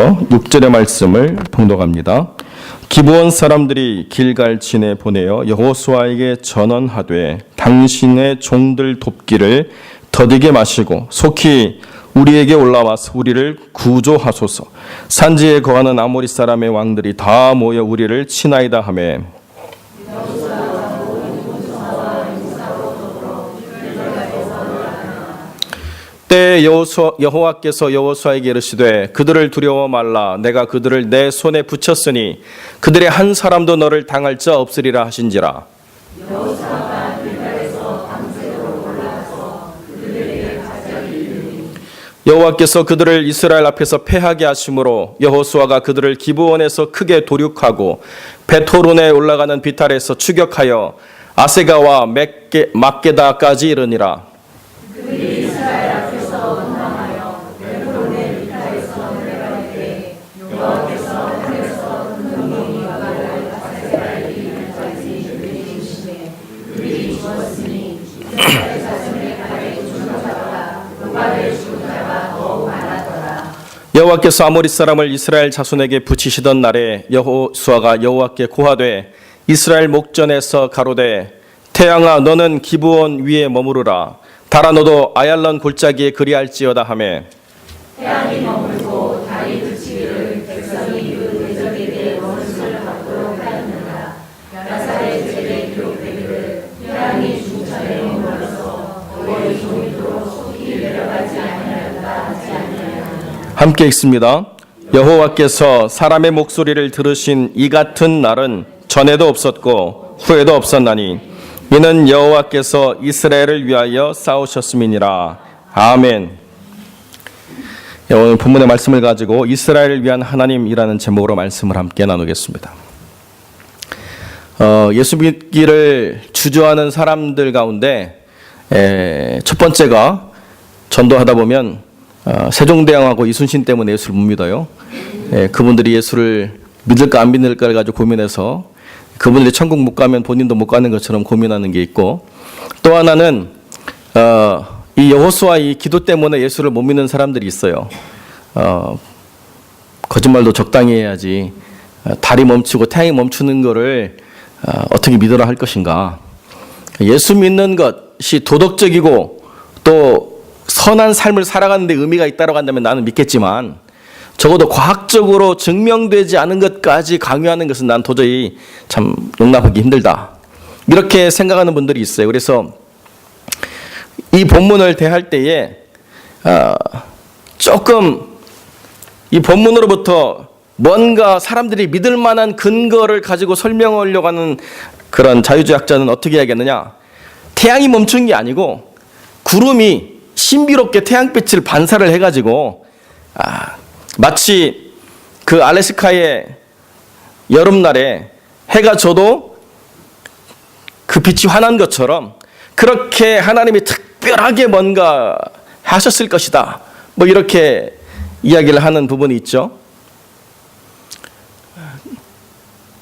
이어서 6절의 말씀을 봉독합니다. 기브온 사람들이 길갈진에 보내어 여호수아에게 전언하되 당신의 종들 돕기를 더디게 마시고 속히 우리에게 올라와서 우리를 구조하소서. 산지에 거하는 아모리 사람의 왕들이 다 모여 우리를 치나이다 하매 때에 여호와께서 여호수아에게 이르시되 그들을 두려워 말라. 내가 그들을 내 손에 붙였으니 그들의 한 사람도 너를 당할 자 없으리라 하신지라. 여호수아가 길갈에서 밤새도록 올라가서 그들에게 갑자기 이르니 여호와께서 그들을 이스라엘 앞에서 패하게 하심으로 여호수아가 그들을 기브온에서 크게 도륙하고 베토론에 올라가는 비탈에서 추격하여 아세가와 막게다까지 이르니라. 그들이 이스라엘 앞에서 원망하여 베토론의 비탈에서 내려갈 때 여호와께서 하늘에서 금동이 바다를 아세가에 이르기까지 그들이 주시매 그들이 죽었으니 이스라엘 자손의 발에 죽은 자가 요발에 죽은 자가 더욱 많았더라. 여호와께서 아모리 사람을 이스라엘 자손에게 붙이시던 날에 여호수아가 여호와께 고하되 이스라엘 목전에서 가로되 태양아 너는 기브온 위에 머무르라. 달아 너도 아얄론 골짜기에 그리할지어다 하매 태양이 머물고 달이 그치기를 백성이 그 대적에게 원수를 받도록 하였느니라. 야살의 죄에 기록되기를 태양이 중천에 머물러서 거의 종일토록 속히 내려가지 아니하였다 하지 아니하였느냐. 함께 읽습니다. 여호와께서 사람의 목소리를 들으신 이 같은 날은 전에도 없었고 후에도 없었나니 이는 여호와께서 이스라엘을 위하여 싸우셨음이니라. 아멘. 오늘 본문의 말씀을 가지고 이스라엘을 위한 하나님이라는 제목으로 말씀을 함께 나누겠습니다. 예수 믿기를 주저하는 사람들 가운데 첫 번째가 전도하다 보면 세종대왕하고 이순신 때문에 예수를 못 믿어요. 그분들이 예수를 믿을까 안 믿을까를 가지고 고민해서 그분들이 천국 못 가면 본인도 못 가는 것처럼 고민하는 게 있고, 또 하나는 이 여호수아 이 기도 때문에 예수를 못 믿는 사람들이 있어요. 거짓말도 적당히 해야지 달이 멈추고 태양이 멈추는 거를 어떻게 믿으라 할 것인가. 예수 믿는 것이 도덕적이고 또 선한 삶을 살아가는 데 의미가 있다고 한다면 나는 믿겠지만 적어도 과학적으로 증명되지 않은 것까지 강요하는 것은 난 도저히 참 용납하기 힘들다. 이렇게 생각하는 분들이 있어요. 그래서 이 본문을 대할 때에 조금 이 본문으로부터 뭔가 사람들이 믿을 만한 근거를 가지고 설명하려고 하는 그런 자유주의학자는 어떻게 해야겠느냐. 태양이 멈춘 게 아니고 구름이 신비롭게 태양빛을 반사를 해가지고 마치 그 알래스카의 여름날에 해가 져도 그 빛이 환한 것처럼 그렇게 하나님이 특별하게 뭔가 하셨을 것이다. 뭐 이렇게 이야기를 하는 부분이 있죠.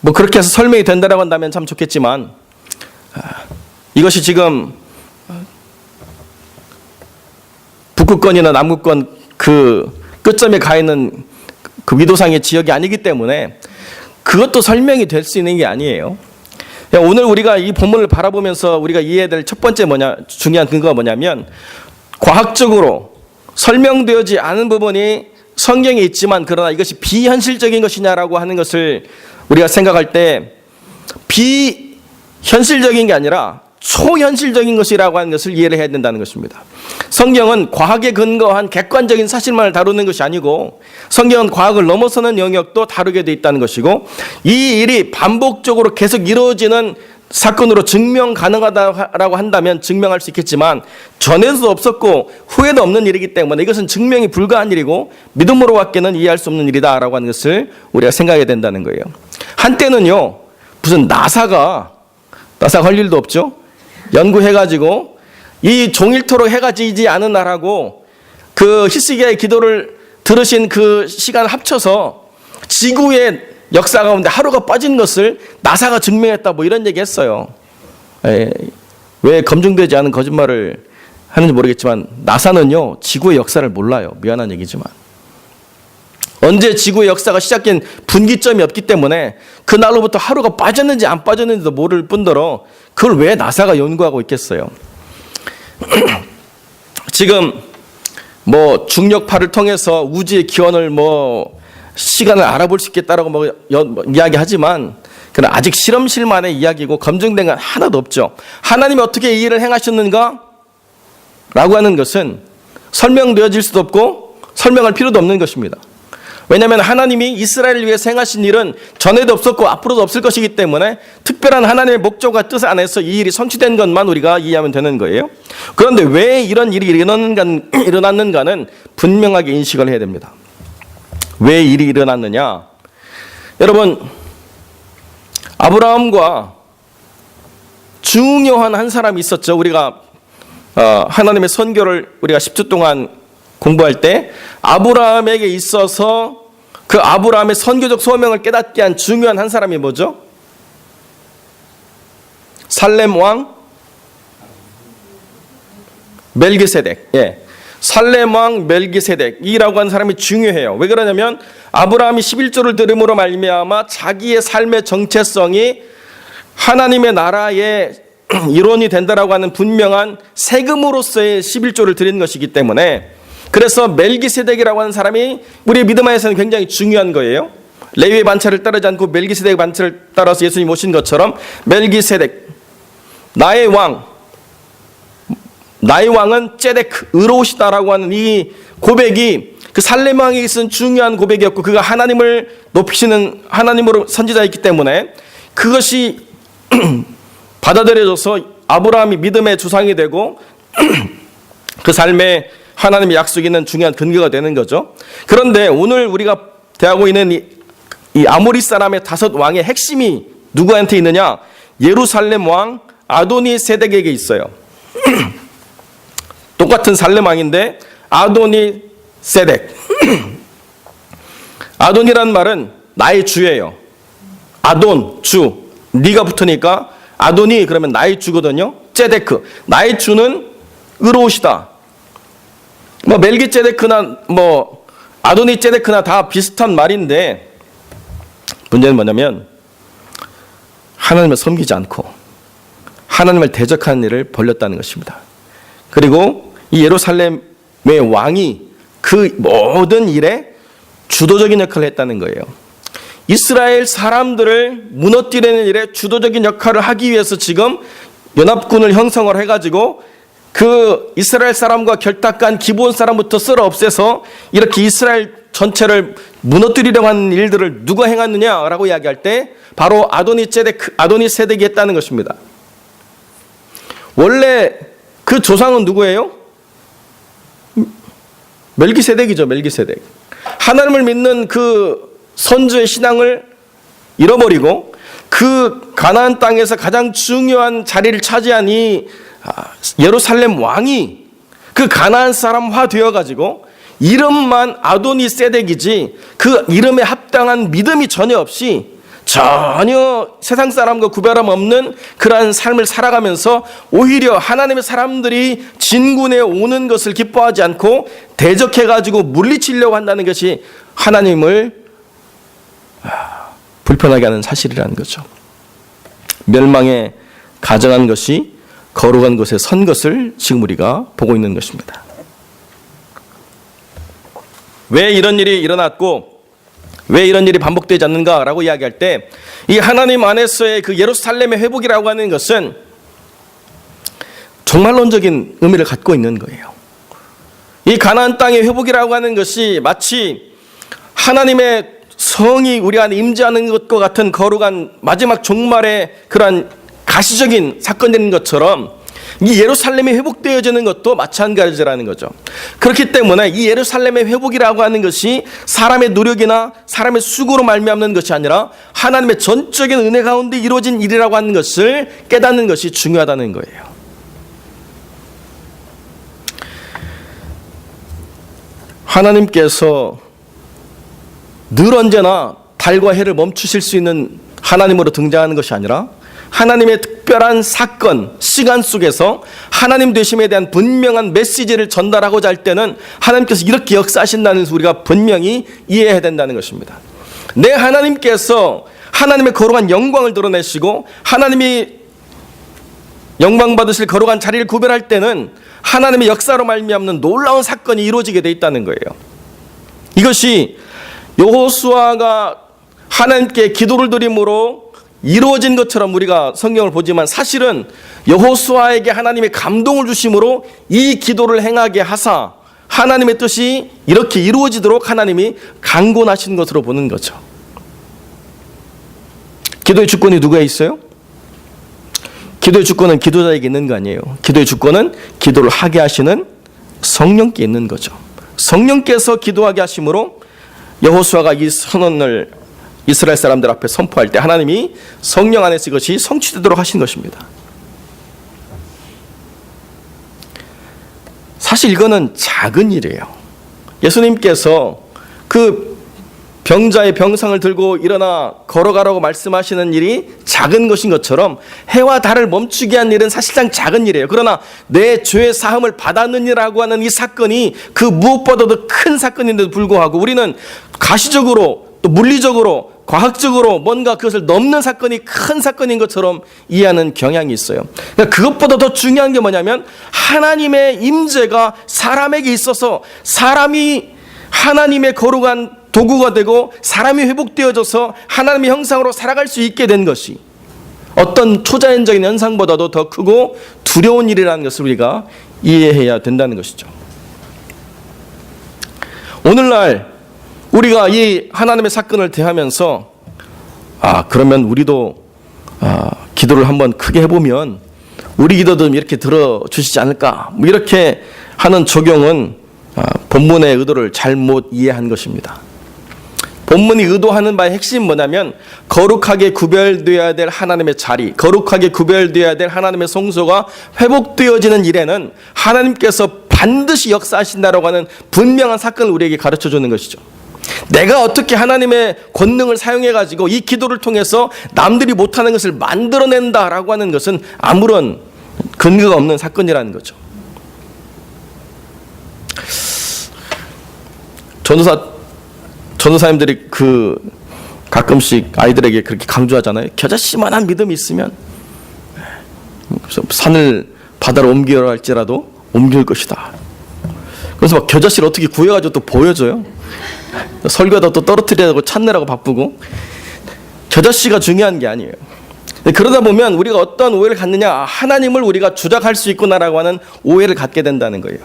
뭐 그렇게 해서 설명이 된다고 한다면 참 좋겠지만 이것이 지금 북극권이나 남극권 그 끝점에 가 있는 그 위도상의 지역이 아니기 때문에 그것도 설명이 될 수 있는 게 아니에요. 오늘 우리가 이 본문을 바라보면서 우리가 이해해야 될 첫 번째 중요한 근거가 뭐냐면 과학적으로 설명되어지 않은 부분이 성경에 있지만 그러나 이것이 비현실적인 것이냐라고 하는 것을 우리가 생각할 때 비현실적인 게 아니라 초현실적인 것이라고 하는 것을 이해를 해야 된다는 것입니다. 성경은 과학에 근거한 객관적인 사실만을 다루는 것이 아니고 성경은 과학을 넘어서는 영역도 다루게 돼 있다는 것이고 이 일이 반복적으로 계속 이루어지는 사건으로 증명 가능하다고 한다면 증명할 수 있겠지만 전에도 없었고 후에도 없는 일이기 때문에 이것은 증명이 불가한 일이고 믿음으로밖에는 이해할 수 없는 일이다라고 하는 것을 우리가 생각해야 된다는 거예요. 한때는요 무슨 나사가 할 일도 없죠. 연구해가지고 이 종일토록 해가 지지 않은 날하고 그 히스기야의 기도를 들으신 그 시간을 합쳐서 지구의 역사 가운데 하루가 빠진 것을 나사가 증명했다 뭐 이런 얘기 했어요. 왜 검증되지 않은 거짓말을 하는지 모르겠지만 나사는요 지구의 역사를 몰라요. 미안한 얘기지만 언제 지구의 역사가 시작된 분기점이 없기 때문에 그날로부터 하루가 빠졌는지 안 빠졌는지도 모를 뿐더러 그걸 왜 나사가 연구하고 있겠어요. 지금 뭐 중력파를 통해서 우주의 기원을 시간을 알아볼 수 있겠다라고 이야기하지만 그건 아직 실험실만의 이야기고 검증된 건 하나도 없죠. 하나님이 어떻게 이 일을 행하셨는가? 라고 하는 것은 설명되어질 수도 없고 설명할 필요도 없는 것입니다. 왜냐하면 하나님이 이스라엘을 위해서 행하신 일은 전에도 없었고 앞으로도 없을 것이기 때문에 특별한 하나님의 목적과 뜻 안에서 이 일이 성취된 것만 우리가 이해하면 되는 거예요. 그런데 왜 이런 일이 일어났는가는 분명하게 인식을 해야 됩니다. 왜 일이 일어났느냐? 여러분, 아브라함과 중요한 한 사람이 있었죠. 우리가 하나님의 선교를 우리가 10주 동안 공부할 때 아브라함에게 있어서 그 아브라함의 선교적 소명을 깨닫게 한 중요한 한 사람이 뭐죠? 살렘 왕 멜기세덱. 예. 살렘 왕 멜기세덱이라고 하는 사람이 중요해요. 왜 그러냐면 아브라함이 11조를 들음으로 말미암아 자기의 삶의 정체성이 하나님의 나라의 일원이 된다라고 하는 분명한 세금으로서의 11조를 드린 것이기 때문에 그래서 멜기세덱이라고 하는 사람이 우리 믿음 안에서는 굉장히 중요한 거예요. 레위의 반차를 따르지 않고 멜기세덱의 반차를 따라서 예수님 오신 것처럼 멜기세덱, 나의 왕은 ጼ데크, 의로우시다라고 하는 이 고백이 그 살렘 왕에게 있은 중요한 고백이었고 그가 하나님을 높이시는 하나님으로 선지자였기 때문에 그것이 받아들여져서 아브라함이 믿음의 조상이 되고 그 삶에 하나님의 약속이 있는 중요한 근거가 되는 거죠. 그런데 오늘 우리가 대하고 있는 이 아모리 사람의 5 왕의 핵심이 누구한테 있느냐? 예루살렘 왕 아도니세덱에게 있어요. 똑같은 살렘 왕인데 아도니세덱. 아돈이라는 말은 나의 주예요. 아돈, 주. 네가 붙으니까 아도니 그러면 나의 주거든요. ጼ데크, 나의 주는 의로우시다. 멜기ጼ데크나 아도니 ጼ데크나 다 비슷한 말인데 문제는 뭐냐면 하나님을 섬기지 않고 하나님을 대적하는 일을 벌였다는 것입니다. 그리고 이 예루살렘의 왕이 그 모든 일에 주도적인 역할을 했다는 거예요. 이스라엘 사람들을 무너뜨리는 일에 주도적인 역할을 하기 위해서 지금 연합군을 형성을 해가지고 그 이스라엘 사람과 결탁한 기브온 사람부터 쓸어 없애서 이렇게 이스라엘 전체를 무너뜨리려고 하는 일들을 누가 행했느냐라고 이야기할 때 바로 아도니세덱이 했다는 것입니다. 원래 그 조상은 누구예요? 멜기세덱이죠. 멜기세덱. 하나님을 믿는 그 선주의 신앙을 잃어버리고 그 가나안 땅에서 가장 중요한 자리를 차지한 이 예루살렘 왕이 그 가나안 사람화 되어가지고 이름만 아도니세덱이지 그 이름에 합당한 믿음이 전혀 없이 전혀 세상 사람과 구별함 없는 그러한 삶을 살아가면서 오히려 하나님의 사람들이 진군에 오는 것을 기뻐하지 않고 대적해가지고 물리치려고 한다는 것이 하나님을 불편하게 하는 사실이라는 거죠. 멸망에 가정한 것이 거룩한 곳에 선 것을 지금 우리가 보고 있는 것입니다. 왜 이런 일이 일어났고 왜 이런 일이 반복되지 않는가라고 이야기할 때 이 하나님 안에서의 그 예루살렘의 회복이라고 하는 것은 종말론적인 의미를 갖고 있는 거예요. 이 가나안 땅의 회복이라고 하는 것이 마치 하나님의 성이 우리 안에 임재하는 것과 같은 거룩한 마지막 종말의 그러한 가시적인 사건인 것처럼 이 예루살렘이 회복되어지는 것도 마찬가지라는 거죠. 그렇기 때문에 이 예루살렘의 회복이라고 하는 것이 사람의 노력이나 사람의 수고로 말미암는 것이 아니라 하나님의 전적인 은혜 가운데 이루어진 일이라고 하는 것을 깨닫는 것이 중요하다는 거예요. 하나님께서 늘 언제나 달과 해를 멈추실 수 있는 하나님으로 등장하는 것이 아니라 하나님의 특별한 사건, 시간 속에서 하나님 되심에 대한 분명한 메시지를 전달하고자 할 때는 하나님께서 이렇게 역사하신다는 것을 우리가 분명히 이해해야 된다는 것입니다. 내 하나님께서 하나님의 거룩한 영광을 드러내시고 하나님이 영광 받으실 거룩한 자리를 구별할 때는 하나님의 역사로 말미암는 놀라운 사건이 이루어지게 돼 있다는 거예요. 이것이 여호수아가 하나님께 기도를 드림으로 이루어진 것처럼 우리가 성경을 보지만 사실은 여호수아에게 하나님의 감동을 주심으로 이 기도를 행하게 하사 하나님의 뜻이 이렇게 이루어지도록 하나님이 강권하신 것으로 보는 거죠. 기도의 주권이 누구에 있어요? 기도의 주권은 기도자에게 있는 거 아니에요. 기도의 주권은 기도를 하게 하시는 성령께 있는 거죠. 성령께서 기도하게 하심으로 여호수아가 이 선언을 이스라엘 사람들 앞에 선포할 때 하나님이 성령 안에서 이것이 성취되도록 하신 것입니다. 사실 이거는 작은 일이에요. 예수님께서 그 병자의 병상을 들고 일어나 걸어가라고 말씀하시는 일이 작은 것인 것처럼 해와 달을 멈추게 한 일은 사실상 작은 일이에요. 그러나 내 죄의 사함을 받았느니라고 하는 이 사건이 그 무엇보다도 큰 사건인데도 불구하고 우리는 가시적으로 또 물리적으로 과학적으로 뭔가 그것을 넘는 사건이 큰 사건인 것처럼 이해하는 경향이 있어요. 그러니까 그것보다 더 중요한 게 뭐냐면 하나님의 임재가 사람에게 있어서 사람이 하나님의 거룩한 도구가 되고 사람이 회복되어져서 하나님의 형상으로 살아갈 수 있게 된 것이 어떤 초자연적인 현상보다도 더 크고 두려운 일이라는 것을 우리가 이해해야 된다는 것이죠. 오늘날 우리가 이 하나님의 사건을 대하면서 그러면 우리도 기도를 한번 크게 해보면 우리 기도도 이렇게 들어주시지 않을까 이렇게 하는 적용은 본문의 의도를 잘못 이해한 것입니다. 본문이 의도하는 바의 핵심은 뭐냐면 거룩하게 구별되어야 될 하나님의 자리, 거룩하게 구별되어야 될 하나님의 성소가 회복되어지는 일에는 하나님께서 반드시 역사하신다라고 하는 분명한 사건을 우리에게 가르쳐주는 것이죠. 내가 어떻게 하나님의 권능을 사용해가지고 이 기도를 통해서 남들이 못하는 것을 만들어낸다라고 하는 것은 아무런 근거가 없는 사건이라는 거죠. 전도사님들이 가끔씩 아이들에게 그렇게 강조하잖아요. 겨자씨만한 믿음이 있으면 산을 바다로 옮겨야 할지라도 옮길 것이다. 그래서 막 겨자씨를 어떻게 구해가지고 또 보여줘요. 설교하다 또 떨어뜨리려고 찾느라고 바쁘고. 겨자씨가 중요한 게 아니에요. 그러다 보면 우리가 어떤 오해를 갖느냐, 하나님을 우리가 주작할 수 있구나라고 하는 오해를 갖게 된다는 거예요.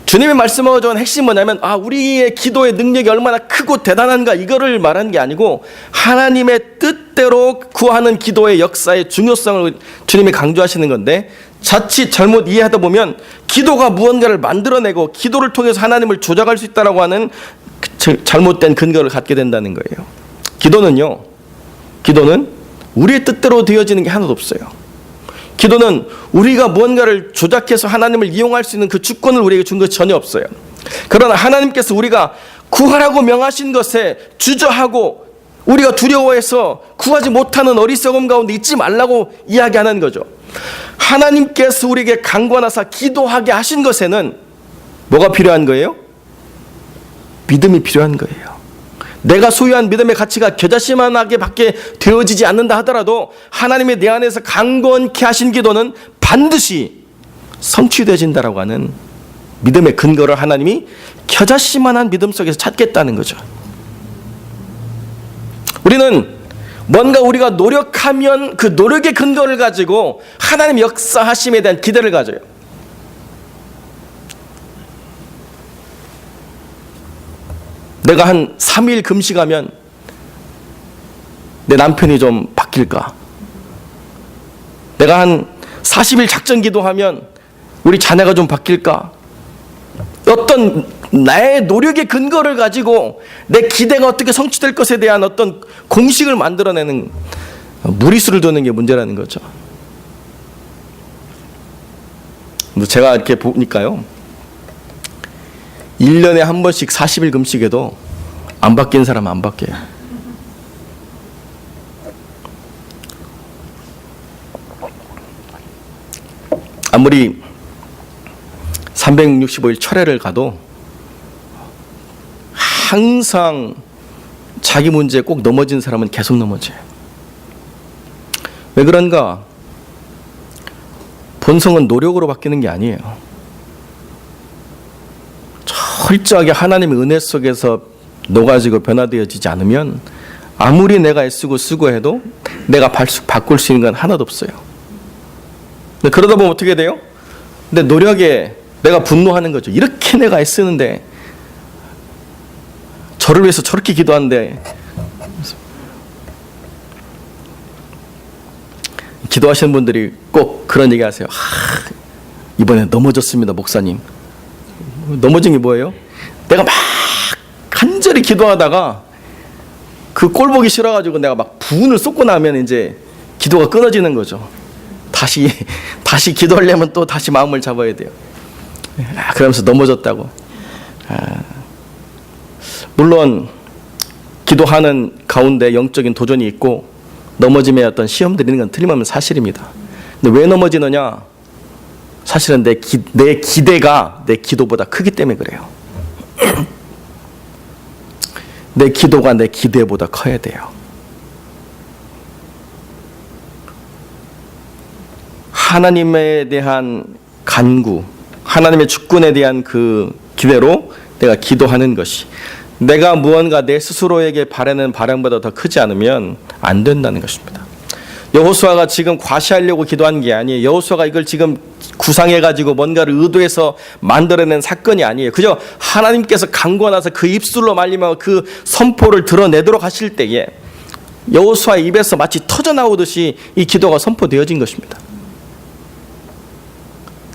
주님이 말씀하고 준 핵심은 뭐냐면 우리의 기도의 능력이 얼마나 크고 대단한가 이거를 말하는 게 아니고 하나님의 뜻대로 구하는 기도의 역사의 중요성을 주님이 강조하시는 건데 자칫 잘못 이해하다 보면 기도가 무언가를 만들어내고 기도를 통해서 하나님을 조작할 수 있다라고 하는 잘못된 근거를 갖게 된다는 거예요. 기도는 우리의 뜻대로 되어지는 게 하나도 없어요. 기도는 우리가 무언가를 조작해서 하나님을 이용할 수 있는 그 주권을 우리에게 준 것이 전혀 없어요. 그러나 하나님께서 우리가 구하라고 명하신 것에 주저하고 우리가 두려워해서 구하지 못하는 어리석음 가운데 있지 말라고 이야기하는 거죠. 하나님께서 우리에게 강권하사 기도하게 하신 것에는 뭐가 필요한 거예요? 믿음이 필요한 거예요. 내가 소유한 믿음의 가치가 겨자씨만하게 밖에 되어지지 않는다 하더라도 하나님의 내 안에서 강건케 하신 기도는 반드시 성취되어진다라고 하는 믿음의 근거를 하나님이 겨자씨만한 믿음 속에서 찾겠다는 거죠. 우리는 뭔가 우리가 노력하면 그 노력의 근거를 가지고 하나님의 역사하심에 대한 기대를 가져요. 내가 한 3일 금식하면 내 남편이 좀 바뀔까? 내가 한 40일 작전 기도하면 우리 자녀가 좀 바뀔까? 어떤 나의 노력의 근거를 가지고 내 기대가 어떻게 성취될 것에 대한 어떤 공식을 만들어내는 무리수를 두는 게 문제라는 거죠. 제가 이렇게 보니까요. 1년에 한 번씩 40일 금식해도 안 바뀐 사람은 안 바뀌어요. 아무리 365일 철회를 가도 항상 자기 문제에 꼭 넘어진 사람은 계속 넘어져요. 왜 그런가? 본성은 노력으로 바뀌는 게 아니에요. 철저하게 하나님의 은혜 속에서 녹아지고 변화되어지지 않으면 아무리 내가 애쓰고 수고해도 내가 바꿀 수 있는 건 하나도 없어요. 근데 그러다 보면 어떻게 돼요? 내 노력에 내가 분노하는 거죠. 이렇게 내가 애쓰는데, 저를 위해서 저렇게 기도하는데, 기도하시는 분들이 꼭 그런 얘기 하세요. 이번에 넘어졌습니다, 목사님. 넘어진 게 뭐예요? 내가 막 간절히 기도하다가 그 꼴 보기 싫어가지고 내가 막 부은을 쏟고 나면 이제 기도가 끊어지는 거죠. 다시 기도하려면 또 다시 마음을 잡아야 돼요. 그러면서 넘어졌다고. 물론 기도하는 가운데 영적인 도전이 있고 넘어짐의 어떤 시험들이 있는 건 틀림없는 사실입니다. 근데 왜 넘어지느냐? 사실은 내 기대가 내 기도보다 크기 때문에 그래요. 내 기도가 내 기대보다 커야 돼요. 하나님에 대한 간구, 하나님의 주권에 대한 그 기대로 내가 기도하는 것이, 내가 무언가 내 스스로에게 바라는 바람보다 더 크지 않으면 안 된다는 것입니다. 여호수아가 지금 과시하려고 기도한 게 아니에요. 여호수아가 이걸 지금 구상해가지고 뭔가를 의도해서 만들어낸 사건이 아니에요. 그저 하나님께서 강권하셔서 그 입술로 말리며 그 선포를 드러내도록 하실 때에 여호수아의 입에서 마치 터져나오듯이 이 기도가 선포되어진 것입니다.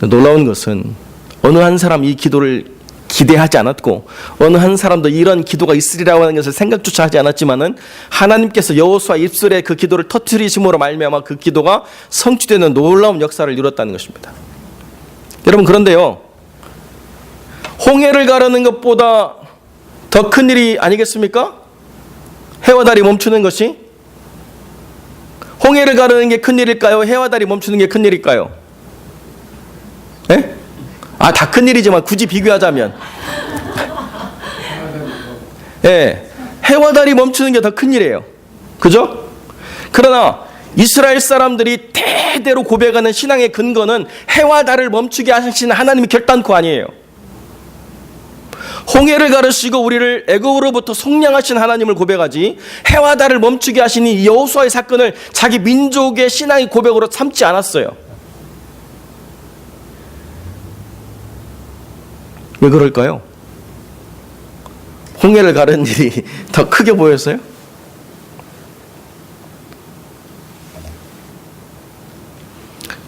놀라운 것은 어느 한 사람 이 기도를 기대하지 않았고 어느 한 사람도 이런 기도가 있으리라고 하는 것을 생각조차 하지 않았지만은 하나님께서 여호수아 입술에 그 기도를 터뜨리심으로 말미암아 그 기도가 성취되는 놀라운 역사를 이뤘다는 것입니다. 여러분, 그런데요, 홍해를 가르는 것보다 더 큰 일이 아니겠습니까? 해와 달이 멈추는 것이? 홍해를 가르는 게 큰 일일까요? 해와 달이 멈추는 게 큰 일일까요? 네? 다 큰 일이지만 굳이 비교하자면, 해와 달이 멈추는 게 더 큰 일이에요. 그죠? 그러나 이스라엘 사람들이 대대로 고백하는 신앙의 근거는 해와 달을 멈추게 하시는 하나님이 결단코 아니에요. 홍해를 가르시고 우리를 애굽으로부터 속량하신 하나님을 고백하지, 해와 달을 멈추게 하신 이 여호수아의 사건을 자기 민족의 신앙의 고백으로 삼지 않았어요. 왜 그럴까요? 홍해를 가르는 일이 더 크게 보였어요?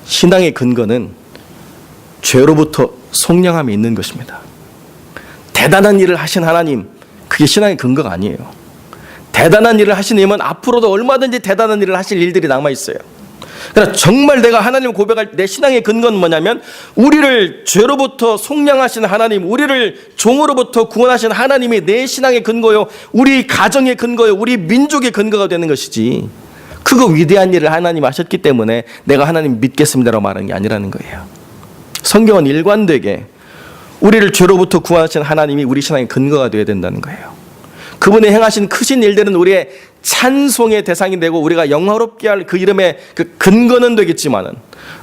신앙의 근거는 죄로부터 속량함이 있는 것입니다. 대단한 일을 하신 하나님, 그게 신앙의 근거가 아니에요. 대단한 일을 하신 님은 앞으로도 얼마든지 대단한 일을 하실 일들이 남아있어요. 그러나 정말 내가 하나님을 고백할 내 신앙의 근거는 뭐냐면, 우리를 죄로부터 속량하신 하나님, 우리를 종으로부터 구원하신 하나님이 내 신앙의 근거요, 우리 가정의 근거요, 우리 민족의 근거가 되는 것이지, 그거 위대한 일을 하나님 하셨기 때문에 내가 하나님 믿겠습니다라고 말하는 게 아니라는 거예요. 성경은 일관되게 우리를 죄로부터 구원하신 하나님이 우리 신앙의 근거가 되어야 된다는 거예요. 그분의 행하신 크신 일들은 우리의 찬송의 대상이 되고 우리가 영화롭게 할 그 이름의 그 근거는 되겠지만은,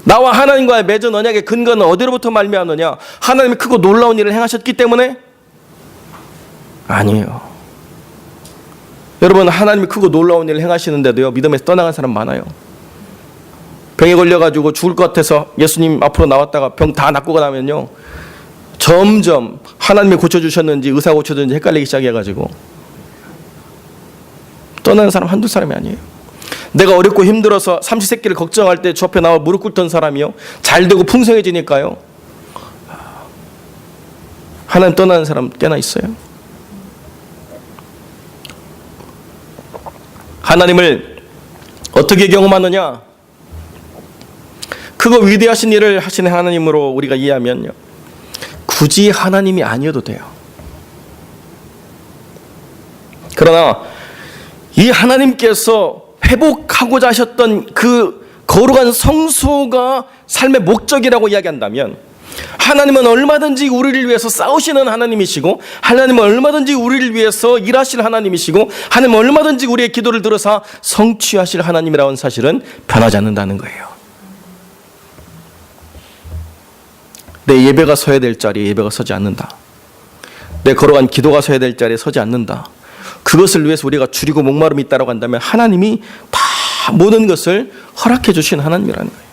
나와 하나님과의 맺은 언약의 근거는 어디로부터 말미암느냐? 하나님이 크고 놀라운 일을 행하셨기 때문에? 아니에요. 여러분, 하나님이 크고 놀라운 일을 행하시는데도요, 믿음에서 떠나간 사람 많아요. 병에 걸려가지고 죽을 것 같아서 예수님 앞으로 나왔다가 병 다 낫고 나면요, 점점 하나님이 고쳐주셨는지 의사가 고쳐줬는지 헷갈리기 시작해가지고 떠나는 사람 한두 사람이 아니에요. 내가 어렵고 힘들어서 삼시세끼를 걱정할 때 주 앞에 나와 무릎 꿇던 사람이요, 잘 되고 풍성해지니까요, 하나님 떠나는 사람 꽤나 있어요. 하나님을 어떻게 경험하느냐? 그거 위대하신 일을 하시는 하나님으로 우리가 이해하면요, 굳이 하나님이 아니어도 돼요. 그러나 이 하나님께서 회복하고자 하셨던 그 거룩한 성소가 삶의 목적이라고 이야기한다면, 하나님은 얼마든지 우리를 위해서 싸우시는 하나님이시고, 하나님은 얼마든지 우리를 위해서 일하실 하나님이시고, 하나님은 얼마든지 우리의 기도를 들어서 성취하실 하나님이라는 사실은 변하지 않는다는 거예요. 내 예배가 서야 될 자리에 예배가 서지 않는다. 내 거룩한 기도가 서야 될 자리에 서지 않는다. 그것을 위해서 우리가 줄이고 목마름이 있다고 한다면 하나님이 다 모든 것을 허락해 주신 하나님이라는 거예요.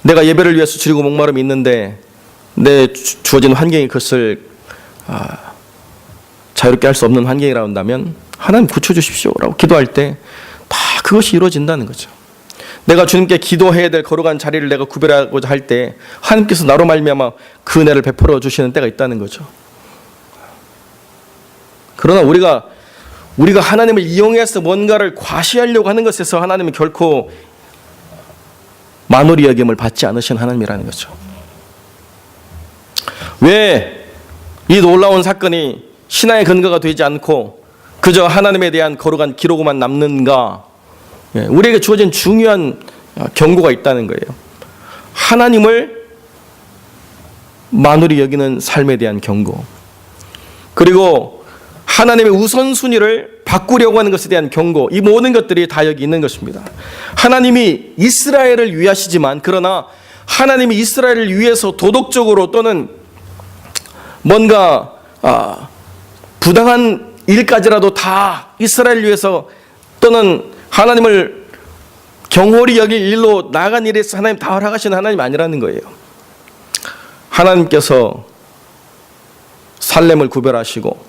내가 예배를 위해서 줄이고 목마름이 있는데 내 주어진 환경이 그것을 자유롭게 할 수 없는 환경이라고 한다면 하나님 고쳐주십시오 라고 기도할 때 다 그것이 이루어진다는 거죠. 내가 주님께 기도해야 될 거룩한 자리를 내가 구별하고자 할 때 하나님께서 나로 말미암아 그 은혜를 베풀어 주시는 때가 있다는 거죠. 그러나 우리가 하나님을 이용해서 뭔가를 과시하려고 하는 것에서 하나님은 결코 만홀히 여김을 받지 않으신 하나님이라는 거죠. 왜 이 놀라운 사건이 신앙의 근거가 되지 않고 그저 하나님에 대한 거룩한 기록만 남는가? 우리에게 주어진 중요한 경고가 있다는 거예요. 하나님을 만홀히 여기는 삶에 대한 경고, 그리고 하나님의 우선순위를 바꾸려고 하는 것에 대한 경고, 이 모든 것들이 다 여기 있는 것입니다. 하나님이 이스라엘을 위하시지만, 그러나 하나님이 이스라엘을 위해서 도덕적으로 또는 뭔가 부당한 일까지라도 다 이스라엘을 위해서 또는 하나님을 경홀히 여길 일로 나아간 일에서 하나님 다 허락하시는 하나님 아니라는 거예요. 하나님께서 살렘을 구별하시고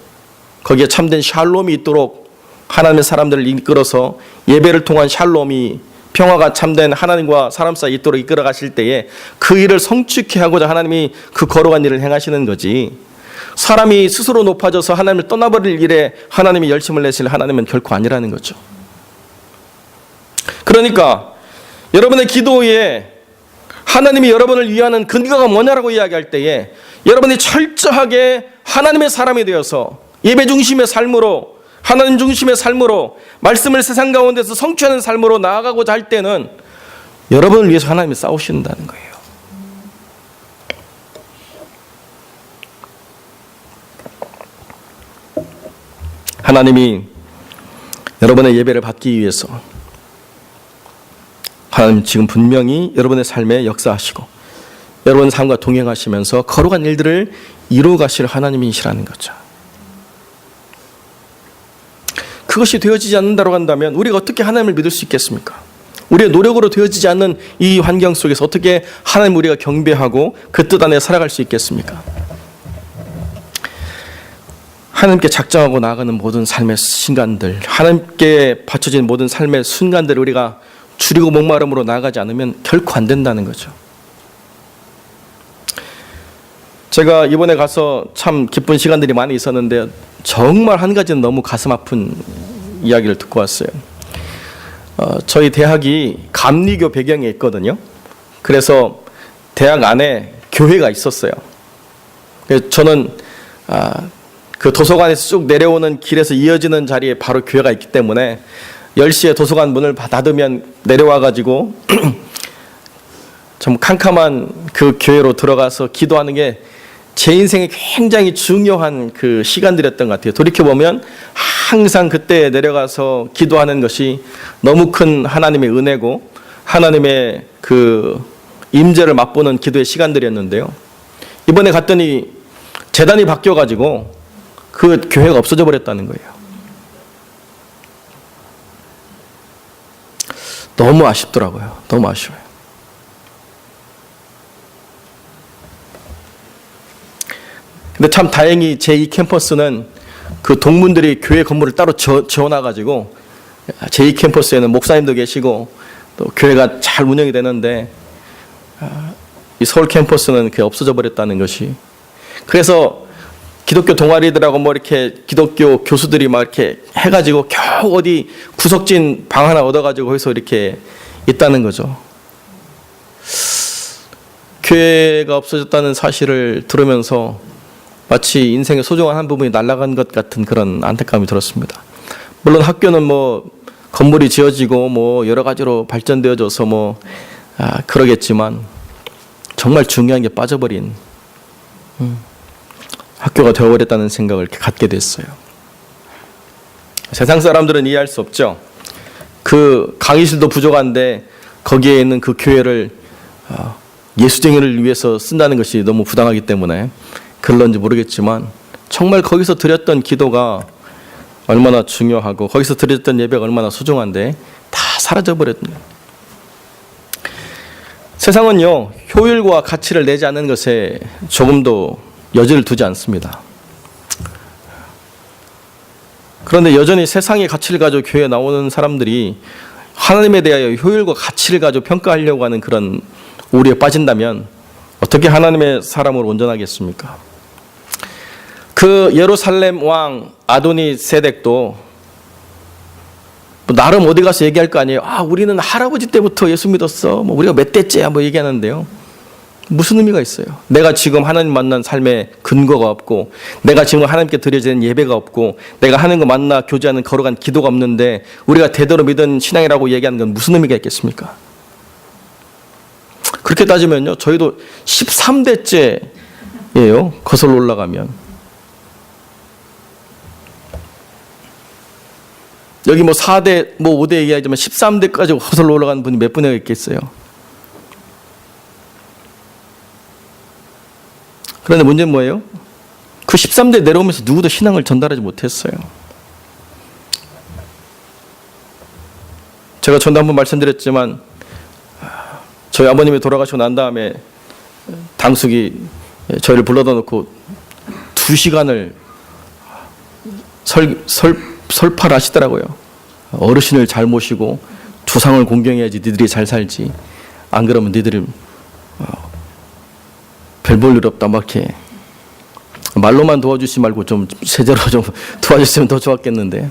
거기에 참된 샬롬이 있도록 하나님의 사람들을 이끌어서 예배를 통한 샬롬이, 평화가 참된 하나님과 사람 사이 있도록 이끌어 가실 때에 그 일을 성취케 하고자 하나님이 그 거룩한 일을 행하시는 거지, 사람이 스스로 높아져서 하나님을 떠나버릴 일에 하나님이 열심을 내실 하나님은 결코 아니라는 거죠. 그러니까 여러분의 기도에 하나님이 여러분을 위하는 근거가 뭐냐라고 이야기할 때에 여러분이 철저하게 하나님의 사람이 되어서 예배 중심의 삶으로, 하나님 중심의 삶으로, 말씀을 세상 가운데서 성취하는 삶으로 나아가고자 할 때는 여러분을 위해서 하나님이 싸우신다는 거예요. 하나님이 여러분의 예배를 받기 위해서 하나님 지금 분명히 여러분의 삶에 역사하시고 여러분의 삶과 동행하시면서 거룩한 일들을 이루어 가실 하나님이시라는 거죠. 그것이 되어지지 않는다고 한다면 우리가 어떻게 하나님을 믿을 수 있겠습니까? 우리의 노력으로 되어지지 않는 이 환경 속에서 어떻게 하나님 우리가 경배하고 그 뜻 안에 살아갈 수 있겠습니까? 하나님께 작정하고 나아가는 모든 삶의 순간들, 하나님께 바쳐진 모든 삶의 순간들을 우리가 줄이고 목마름으로 나아가지 않으면 결코 안 된다는 거죠. 제가 이번에 가서 참 기쁜 시간들이 많이 있었는데 정말 한 가지는 너무 가슴 아픈 이야기를 듣고 왔어요. 저희 대학이 감리교 배경에 있거든요. 그래서 대학 안에 교회가 있었어요. 그래서 저는 그 도서관에서 쭉 내려오는 길에서 이어지는 자리에 바로 교회가 있기 때문에 10시에 도서관 문을 닫으면 내려와가지고 좀 캄캄한 그 교회로 들어가서 기도하는 게 제 인생에 굉장히 중요한 그 시간들이었던 것 같아요. 돌이켜보면 항상 그때 내려가서 기도하는 것이 너무 큰 하나님의 은혜고 하나님의 그 임재를 맛보는 기도의 시간들이었는데요. 이번에 갔더니 제단이 바뀌어가지고 그 교회가 없어져 버렸다는 거예요. 너무 아쉽더라고요. 너무 아쉬워요. 근데 참 다행히 제2 캠퍼스는 그 동문들이 교회 건물을 따로 지어놔가지고 제2 캠퍼스에는 목사님도 계시고 또 교회가 잘 운영이 되는데 이 서울 캠퍼스는 그게 없어져 버렸다는 것이, 그래서 기독교 동아리들하고 뭐 이렇게 기독교 교수들이 막 이렇게 해가지고 겨우 어디 구석진 방 하나 얻어가지고 거기서 이렇게 있다는 거죠. 교회가 없어졌다는 사실을 들으면서 마치 인생의 소중한 한 부분이 날아간 것 같은 그런 안타까움이 들었습니다. 물론 학교는 뭐 건물이 지어지고 뭐 여러 가지로 발전되어져서 뭐 그러겠지만 정말 중요한 게 빠져버린 학교가 되어버렸다는 생각을 갖게 됐어요. 세상 사람들은 이해할 수 없죠. 그 강의실도 부족한데 거기에 있는 그 교회를 예수쟁이를 위해서 쓴다는 것이 너무 부당하기 때문에 그런지 모르겠지만 정말 거기서 드렸던 기도가 얼마나 중요하고 거기서 드렸던 예배가 얼마나 소중한데 다 사라져버렸네요. 세상은요, 효율과 가치를 내지 않는 것에 조금도 여지를 두지 않습니다. 그런데 여전히 세상의 가치를 가지고 교회에 나오는 사람들이 하나님에 대하여 효율과 가치를 가지고 평가하려고 하는 그런 오류에 빠진다면 어떻게 하나님의 사람으로 온전하겠습니까? 그 예루살렘 왕 아도니 세덱도 뭐 나름 어디 가서 얘기할 거 아니에요. 우리는 할아버지 때부터 예수 믿었어. 뭐 우리가 몇 대째야 뭐 얘기하는데요. 무슨 의미가 있어요? 내가 지금 하나님 만난 삶에 근거가 없고 내가 지금 하나님께 드려지는 예배가 없고 내가 하나님과 만나 교제하는 거룩한 기도가 없는데 우리가 대대로 믿은 신앙이라고 얘기하는 건 무슨 의미가 있겠습니까? 그렇게 따지면요, 저희도 13대째예요. 거슬러 올라가면. 여기 뭐 4대, 뭐 5대 얘기하지만 13대까지 거슬러 올라가는 분이 몇 분이나 있겠어요? 그런데 문제는 뭐예요? 그 13대 내려오면서 누구도 신앙을 전달하지 못했어요. 제가 전에 한번 말씀드렸지만 저희 아버님이 돌아가시고 난 다음에 당숙이 저희를 불러다 놓고 2시간을 설파를 하시더라고요. 어르신을 잘 모시고 조상을 공경해야지 니들이 잘 살지. 안 그러면 니들이 별 볼 일 없다 막 이렇게 말로만 도와주지 말고 좀 제대로 좀 도와줬으면 더 좋았겠는데.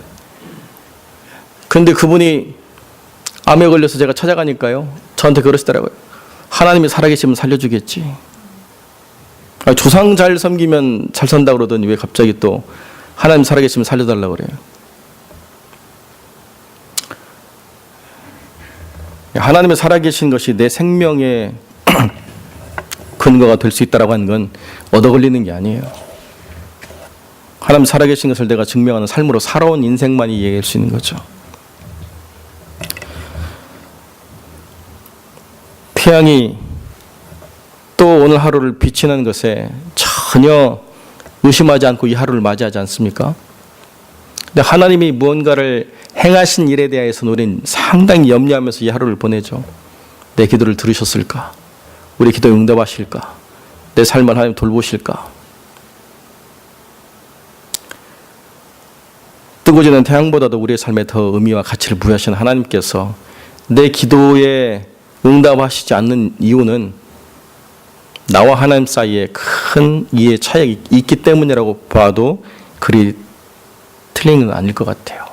그런데 그분이 암에 걸려서 제가 찾아가니까요, 저한테 그러시더라고요. 하나님이 살아계시면 살려주겠지. 조상 잘 섬기면 잘 산다 그러더니 왜 갑자기 또 하나님 살아계시면 살려달라고 그래요. 하나님이 살아계신 것이 내 생명의 근거가 될 수 있다라고 하는 건 얻어 걸리는 게 아니에요. 하나님 살아계신 것을 내가 증명하는 삶으로 살아온 인생만이 얘기할 수 있는 거죠. 태양이 또 오늘 하루를 비치는 것에 전혀 의심하지 않고 이 하루를 맞이하지 않습니까? 근데 하나님이 무언가를 행하신 일에 대해서는 우리는 상당히 염려하면서 이 하루를 보내죠. 내 기도를 들으셨을까? 우리 기도에 응답하실까? 내 삶을 하나님 돌보실까? 뜨고 지는 태양보다도 우리의 삶에 더 의미와 가치를 부여하시는 하나님께서 내 기도에 응답하시지 않는 이유는 나와 하나님 사이에 큰 이해 차이가 있기 때문이라고 봐도 그리 틀린 건 아닐 것 같아요.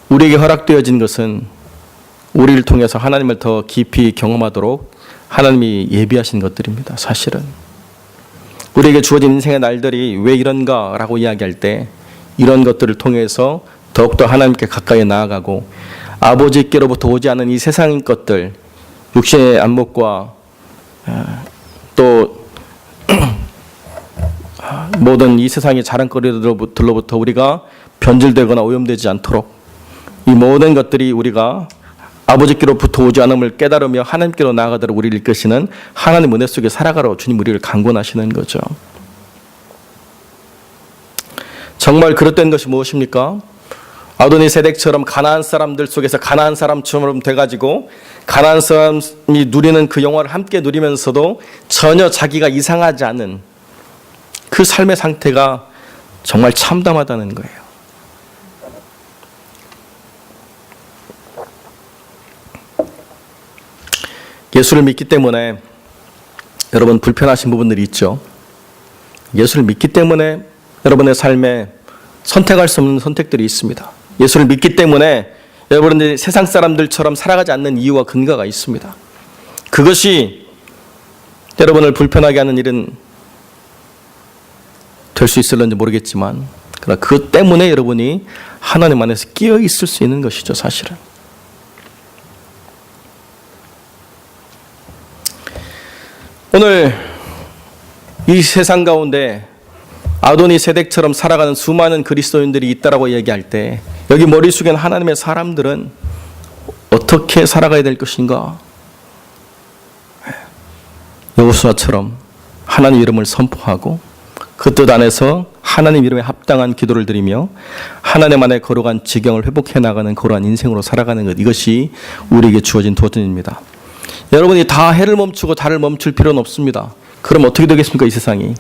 우리에게 허락되어진 것은 우리를 통해서 하나님을 더 깊이 경험하도록 하나님이 예비하신 것들입니다. 사실은 우리에게 주어진 인생의 날들이 왜 이런가라고 이야기할 때 이런 것들을 통해서 더욱더 하나님께 가까이 나아가고 아버지께로부터 오지 않은 이 세상의 것들, 육신의 안목과 또 모든 이 세상의 자랑거리들로부터 우리가 변질되거나 오염되지 않도록 이 모든 것들이 우리가 아버지께로부터 오지 않음을 깨달으며 하나님께로 나아가도록 우리를 이끄시는 하나님 은혜 속에 살아가라고 주님 우리를 강권하시는 거죠. 정말 그릇된 것이 무엇입니까? 아도니 세덱처럼 가나안 사람들 속에서 가나안 사람처럼 돼가지고 가나안 사람이 누리는 그 영화를 함께 누리면서도 전혀 자기가 이상하지 않은 그 삶의 상태가 정말 참담하다는 거예요. 예수를 믿기 때문에 여러분 불편하신 부분들이 있죠. 예수를 믿기 때문에 여러분의 삶에 선택할 수 없는 선택들이 있습니다. 예수를 믿기 때문에 여러분들이 세상 사람들처럼 살아가지 않는 이유와 근거가 있습니다. 그것이 여러분을 불편하게 하는 일은 될 수 있을런지 모르겠지만 그러나 그것 때문에 여러분이 하나님 안에서 끼어 있을 수 있는 것이죠, 사실은. 오늘 이 세상 가운데 아도니세덱처럼 살아가는 수많은 그리스도인들이 있다라고 얘기할 때 여기 머리 숙인 하나님의 사람들은 어떻게 살아가야 될 것인가? 여호수아처럼 하나님 이름을 선포하고 그 뜻 안에서 하나님 이름에 합당한 기도를 드리며 하나님 안에 거룩한 지경을 회복해 나가는 거룩한 인생으로 살아가는 것, 이것이 우리에게 주어진 도전입니다. 여러분이 다 해를 멈추고 달을 멈출 필요는 없습니다. 그럼 어떻게 되겠습니까, 이 세상이?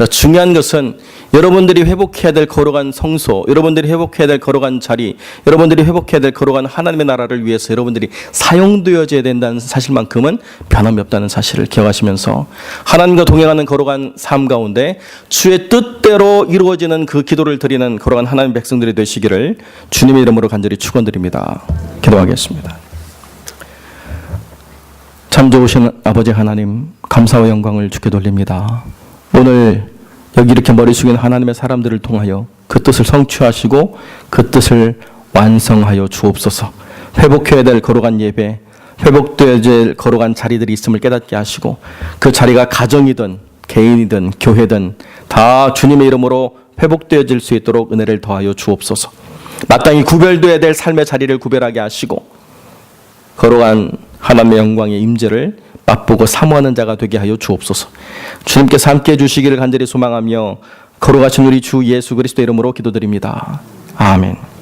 중요한 것은 여러분들이 회복해야 될 거룩한 성소, 여러분들이 회복해야 될 거룩한 자리, 여러분들이 회복해야 될 거룩한 하나님의 나라를 위해서 여러분들이 사용되어져야 된다는 사실만큼은 변함이 없다는 사실을 기억하시면서 하나님과 동행하는 거룩한 삶 가운데 주의 뜻대로 이루어지는 그 기도를 드리는 거룩한 하나님의 백성들이 되시기를 주님의 이름으로 간절히 축원드립니다. 기도하겠습니다. 참 좋으신 아버지 하나님, 감사와 영광을 주께 돌립니다. 오늘 여기 이렇게 머리 숙인 하나님의 사람들을 통하여 그 뜻을 성취하시고 그 뜻을 완성하여 주옵소서. 회복해야 될 거룩한 예배, 회복되어야 될 거룩한 자리들이 있음을 깨닫게 하시고 그 자리가 가정이든 개인이든 교회든 다 주님의 이름으로 회복되어질 수 있도록 은혜를 더하여 주옵소서. 마땅히 구별되어야 될 삶의 자리를 구별하게 하시고 거룩한 하나님의 영광의 임재를 맛보고 사모하는 자가 되게 하여 주옵소서. 주님께서 함께해 주시기를 간절히 소망하며 거룩하신 우리 주 예수 그리스도 이름으로 기도드립니다. 아멘.